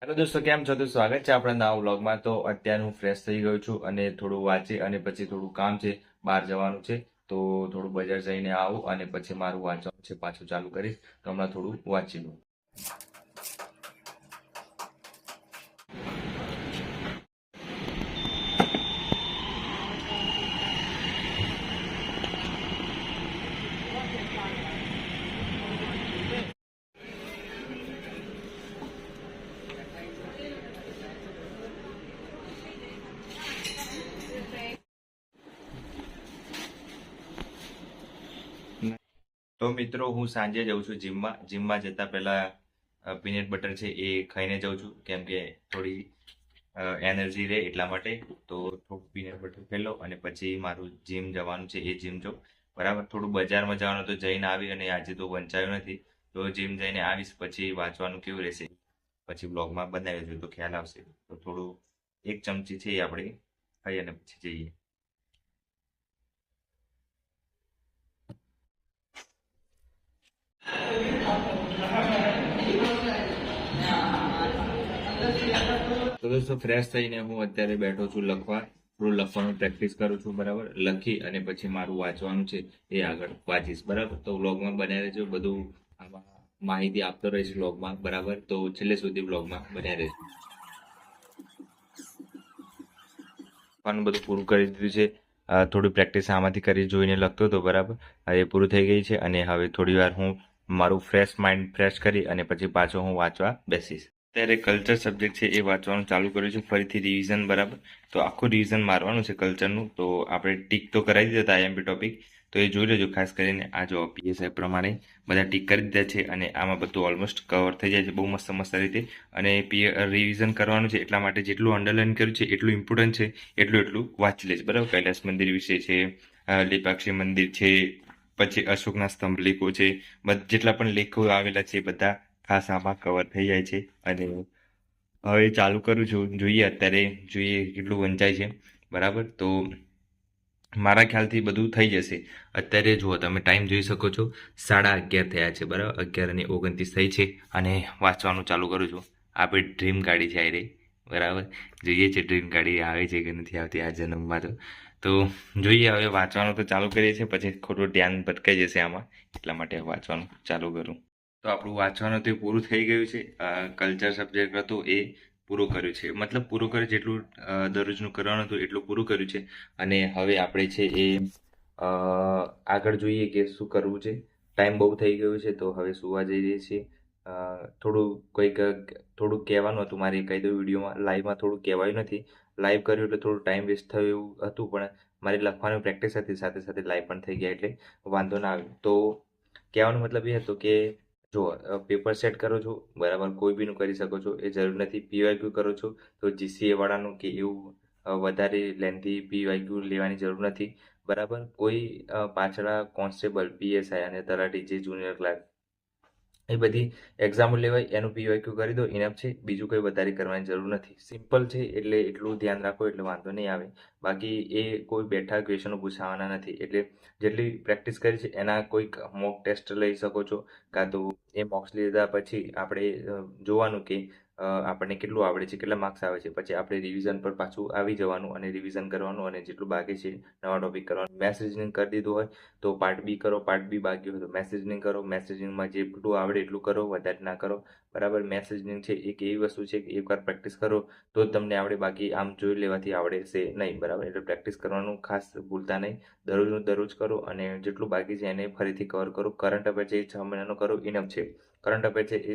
Hello દોસ્તો, કેમ છો? તો સ્વાગત છે આપણા નવા વ્લોગમાં. તો અત્યારે હું ફ્રેશ થઈ ગયો છું અને થોડું વાંચી અને પછી થોડું કામ છે, બહાર જવાનું છે. તો થોડું બજાર જઈને આવું અને પછી મારું વાંચવાનું છે પાછું ચાલુ કરીશ. તો હમણાં થોડું વાંચી લઉં. તો મિત્રો, હું સાંજે જઉં છું જીમમાં જતા પહેલા પીનટ બટર છે એ ખાઈને જાઉં છું, કેમ કે થોડી એનર્જી રહે એટલા માટે. તો થોડું પીનટ બટર ખાઈ લઉં અને પછી મારું જીમ જવાનું છે એ જીમ જાઉં. બરાબર, થોડું બજારમાં જવાનું તો જઈને આવી અને આજે તો વંચાયું નથી. તો જીમ જઈને આવીશ પછી વાંચવાનું કેવું રહેશે પછી બ્લોગમાં બનાવી તો ખ્યાલ આવશે. તો થોડું એક ચમચી છે એ આપણે ખાઈ અને પછી જઈએ. તો દોસ્તો, ફ્રેશ થઈને હું અત્યારે બેઠો છું લખવા. થોડું લખવાનું પ્રેક્ટિસ કરું છું. બરાબર, લખી અને પછી મારું વાંચવાનું છે એ આગળ વાંચીશ. બરાબર, તો વ્લોગમાં બનાવી રહેજો. બધું આમાં માહિતી આપતો રહીશ વ્લોગમાં. બરાબર, તો છેલ્લે સુધી વ્લોગમાં બનાવી રહેજો. લખવાનું બધું પૂરું કરી દીધું છે. થોડી પ્રેક્ટિસ આમાંથી કરી જોઈને લખતો હતો. બરાબર, હવે પૂરું થઈ ગઈ છે અને હવે થોડી વાર હું મારું ફ્રેશ માઇન્ડ ફ્રેશ કરી અને પછી પાછો હું વાંચવા બેસીશ. અત્યારે કલ્ચર સબ્જેક્ટ છે એ વાંચવાનું ચાલુ કર્યું છે ફરીથી રિવિઝન. બરાબર, તો આખું રિવિઝન મારવાનું છે કલ્ચરનું. તો આપણે ટીક તો કરાવી દીધા હતા આઈએમપી ટોપિક, તો એ જોઈ લેજો. ખાસ કરીને આ જો પીએસઆઈ પ્રમાણે બધા ટીક કરી દીધા છે અને આમાં બધું ઓલમોસ્ટ કવર થઈ જાય છે બહુ મસ્ત મસ્ત રીતે. અને રિવિઝન કરવાનું છે એટલા માટે જેટલું અંડરલાઈન કર્યું છે એટલું ઇમ્પોર્ટન્ટ છે એટલું વાંચી લેજો. બરાબર, કૈલાસ મંદિર વિશે છે, લેપાક્ષી મંદિર છે, પછી અશોકના સ્તંભ લેખો છે, જેટલા પણ લેખો આવેલા છે બધા ખાસ આમાં કવર થઈ જાય છે. અને હવે ચાલુ કરું છું, જોઈએ અત્યારે જોઈએ કેટલું વંચાય છે. બરાબર, તો મારા ખ્યાલથી બધું થઈ જશે. અત્યારે જુઓ, તમે ટાઈમ જોઈ શકો છો, 11:30 થયા છે. બરાબર, 11:29 થઈ છે અને વાંચવાનું ચાલુ કરું છું. આપણે ડ્રીમ ગાડી છે આ રહી. બરાબર, જોઈએ છે ડ્રીમ ગાડી આવે છે કે નથી આવતી આ જન્મમાં. તો જોઈએ, હવે વાંચવાનું તો ચાલુ કરીએ છીએ, પછી ખોટું ધ્યાન ભટકાઈ જશે આમાં, એટલા માટે વાંચવાનું ચાલુ કરું. તો આપણું વાંચવાનું તે પૂરું થઈ ગયું છે. કલ્ચર સબ્જેક્ટ હતું એ પૂરું કર્યું છે, મતલબ પૂરું કર્યું જેટલું દરરોજનું કરવાનું હતું એટલું પૂરું કર્યું છે. અને હવે આપણે છે એ આગળ જોઈએ કે શું કરવું છે. ટાઈમ બહુ થઈ ગયો છે તો હવે સુવા જઈ રહીએ છીએ. થોડું કહેવાનું હતું મારે, કહી દઉં વિડીયોમાં. લાઈવમાં થોડું કહેવાયું નથી. લાઈવ કર્યું એટલે થોડું ટાઈમ વેસ્ટ થયું એવું હતું, પણ મારી લખવાની પ્રેક્ટિસ હતી સાથે સાથે લાઈવ પણ થઈ ગયા એટલે વાંધો ના આવ્યો. તો કહેવાનો મતલબ એ હતો કે જો પેપર સેટ કરો છો, બરાબર, કોઈ બીનું કરી શકો છો, એ જરૂર નથી. પીવાયક્યુ કરો છો તો જીસીએ વાળાનું કે એવું વધારે લેન્થી પીવાયક્યુ લેવાની જરૂર નથી. બરાબર, કોઈ પાછળ કોન્સ્ટેબલ, પીએસઆઈ અને તલાટી જે જુનિયર ક્લાર્ક એ બધી એક્ઝામો લેવાય એનું પીવાયક્યુ કરી દો, ઇનફ છે. બીજું કંઈ વધારે કરવાની જરૂર નથી. સિમ્પલ છે એટલે એટલું ધ્યાન રાખો એટલે વાંધો નહીં આવે. બાકી એ કોઈ બેઠા ક્વેશ્ચનો પૂછાવાના નથી. એટલે જેટલી પ્રેક્ટિસ કરી છે એના કોઈક મોક ટેસ્ટ લઈ શકો છો, કાં તો એ મોક્સ લીધા પછી આપણે જોવાનું કે આપણને કેટલું આવડે છે, કેટલા માર્ક્સ આવે છે. પછી આપણે રિવિઝન પર પાછું આવી જવાનું અને રિવિઝન કરવાનું અને જેટલું બાકી છે નવા ટોપિક કરવાનું. મેથ્સ રીઝનિંગ કરી દીધું હોય તો પાર્ટ બી કરો, પાર્ટ બી બાકી હોય તો મેથ્સ રીઝનિંગ કરો. મેથ્સ રીઝનિંગમાં જેટલું આવડે એટલું કરો, વધારે ના કરો. બરાબર, મેથ્સ રીઝનિંગ છે એક એવી વસ્તુ છે કે એકવાર પ્રેક્ટિસ કરો તો જ તમને આવડે, બાકી આમ જોઈ લેવાથી આવડશે નહીં. બરાબર, એટલે પ્રેક્ટિસ કરવાનું ખાસ ભૂલતા નહીં. દરરોજનું દરરોજ કરો અને જેટલું બાકી છે એને ફરીથી કવર કરો. કરંટ અફેર છે એ 6 મહિનાનું કરો, ઇનફ છે. કરંટ અફેર છે એ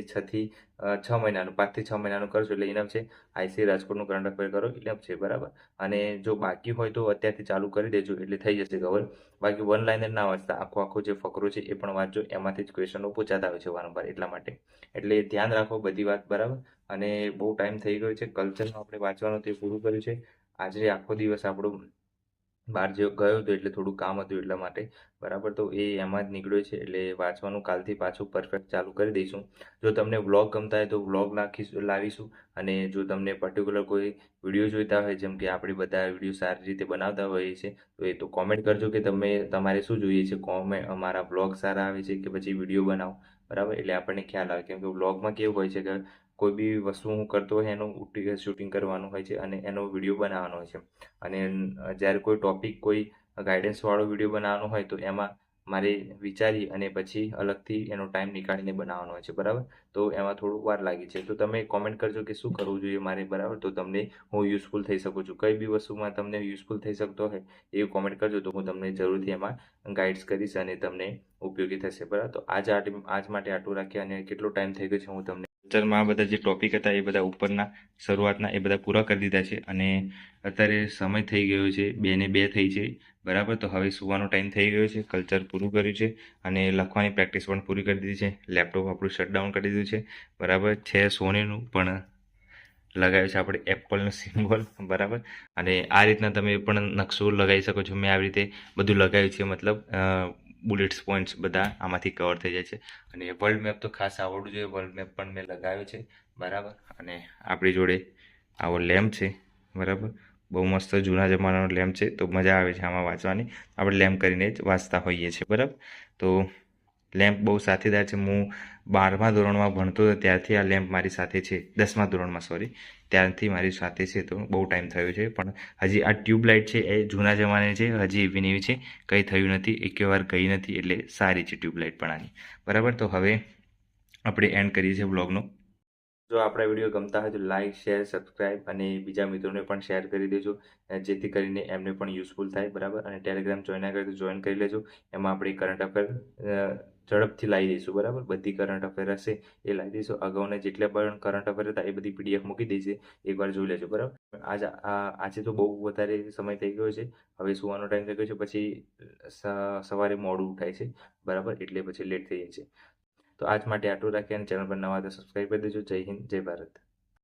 6 મહિનાનું, 5 થી 6 મહિનાનું કરશો એટલે ઇનફ છે. આઈસી રાજકોટનું કરંટ અફેર કરો, ઇનફ છે. બરાબર, અને જો બાકી હોય તો અત્યારથી ચાલુ કરી દેજો એટલે થઈ જશે કવર. બાકી વન લાઇનર ના વાંચતા, આખો જે ફકરો છે એ પણ વાંચજો. એમાંથી જ ક્વેશ્ચનો પૂછાતા હોય છે વારંવાર, એટલા માટે. એટલે ધ્યાન રાખો બધી વાત. બરાબર, અને બહુ ટાઈમ થઈ ગયો છે. કલ્ચરનું આપણે વાંચવાનું તે પૂરું કર્યું છે. આજે આખો દિવસ આપણું બહાર જે ગયો હતો એટલે થોડું કામ હતું એટલા માટે. બરાબર, તો એ એમાં જ નીકળ્યો છે એટલે વાંચવાનું કાલથી પાછું પરફેક્ટ ચાલુ કરી દઈશું. જો તમને વ્લોગ ગમતા હોય તો વ્લોગ લાવીશું. અને જો તમને પર્ટિક્યુલર કોઈ વિડીયો જોઈતા હોય, જેમ કે આપણે બધા વિડીયો સારી રીતે બનાવતા હોઈએ છીએ, તો એ તો કોમેન્ટ કરજો કે તમારે શું જોઈએ છે. અમારા વ્લોગ સારા આવે છે કે પછી વિડીયો બનાવો. બરાબર, એટલે આપણને ખ્યાલ આવે. કેમ કે વ્લોગમાં કેવું હોય છે કે કોઈ બી વસ્તુ હું કરતો હોય એનું શૂટિંગ કરવાનું હોય છે અને એનો વિડીયો બનાવવાનો હોય છે. અને જ્યારે કોઈ ટૉપિક કોઈ ગાઈડન્સવાળો વિડીયો બનાવવાનો હોય તો એમાં મારે વિચારી અને પછી અલગથી એનો ટાઈમ નીકાળીને બનાવવાનો હોય છે, બરાબર? તો એમાં થોડું વાર લાગી છે. તો તમે કોમેન્ટ કરજો કે શું કરવું જોઈએ મારે, બરાબર? તો તમને હું યુઝફુલ થઈ શકું છું. કઈ બી વસ્તુમાં તમને યુઝફુલ થઈ શકતો હોય એવું કોમેન્ટ કરજો, તો હું તમને જરૂરથી એમાં ગાઈડ્સ કરીશ અને તમને ઉપયોગી થશે, બરાબર? તો આજ માટે આટલું રાખીએ. અને કેટલો ટાઈમ થઈ ગયો છે હું તમને લેક્ચરમાં આ બધા જે ટોપિક હતા એ બધા ઉપરના શરૂઆતના એ બધા પૂરા કરી દીધા છે. અને અત્યારે સમય થઈ ગયો છે 2 ને 2 થઈ છે, બરાબર? તો હવે સૂવાનો ટાઈમ થઈ ગયો છે. કલ્ચર પૂરું કર્યું છે અને લખવાની પ્રેક્ટિસ પણ પૂરી કરી દીધી છે. લેપટોપ આપણું શટડાઉન કરી દીધું છે, બરાબર? છે સોનીનું પણ લગાવ્યું છે આપણે એપલનું સિમ્બોલ, બરાબર? અને આ રીતના તમે પણ નકશો લગાવી શકો છો. મેં આવી રીતે બધું લગાવ્યું છે, મતલબ બુલેટ્સ પોઈન્ટ્સ બધા આમાંથી કવર થઈ જાય છે. અને વર્લ્ડ મેપ તો ખાસ આવડવું જોઈએ. વર્લ્ડ મેપ પણ મેં લગાવ્યો છે, બરાબર? અને આપણી જોડે આવો લેમ્પ છે, બરાબર? બહુ મસ્ત જૂના જમાનાનો લેમ્પ છે, તો મજા આવે છે આમાં વાંચવાની. આપણે લેમ્પ કરીને જ વાંચતા હોઈએ છીએ, બરાબર? તો લેમ્પ બહુ સાથીદાર છે. હું 12મા ધોરણમાં ભણતો હતો ત્યારથી આ લેમ્પ મારી સાથે છે. 10મા ધોરણમાં, સોરી, ત્યારથી મારી સાથે છે. તો બહુ ટાઈમ થયો છે. પણ હજી આ ટ્યુબલાઇટ છે એ જૂના જમાનાની છે, હજી એવી ને એવી છે, કંઈ થયું નથી, એકે વાર ગઈ નથી, એટલે સારી છે ટ્યુબલાઇટ પણ આની, બરાબર? તો હવે આપણે એન્ડ કરીએ છીએ બ્લોગનો. જો આપણા વિડીયો ગમતા હોય તો લાઇક, શેર, સબસ્ક્રાઇબ અને બીજા મિત્રોને પણ શેર કરી દેજો, જેથી કરીને એમને પણ યુઝફુલ થાય, બરાબર? અને ટેલિગ્રામ જોઈન ના કરે તો જોઈન કરી લેજો. એમાં આપણે કરંટ અફેર ઝડપથી લાવી દઈશું, બરાબર? બધી કરંટ અફેર હશે એ લાવી દઈશું. અગાઉના જેટલા પણ કરંટ અફેર હતા એ બધી PDF મૂકી દઈશે, એકવાર જોઈ લેજો, બરાબર? આજે તો બહુ વધારે સમય થઈ ગયો છે. હવે સુવાનો ટાઈમ થઈ ગયો છે. પછી સવારે મોડું ઉઠાય છે, બરાબર? એટલે પછી લેટ થઈ જાય છે. તો આજ માટે આટલું રાખીએ. અને ચેનલ પર નવા તો સબસ્ક્રાઈબ કરી દેજો. જય હિન્દ, જય ભારત.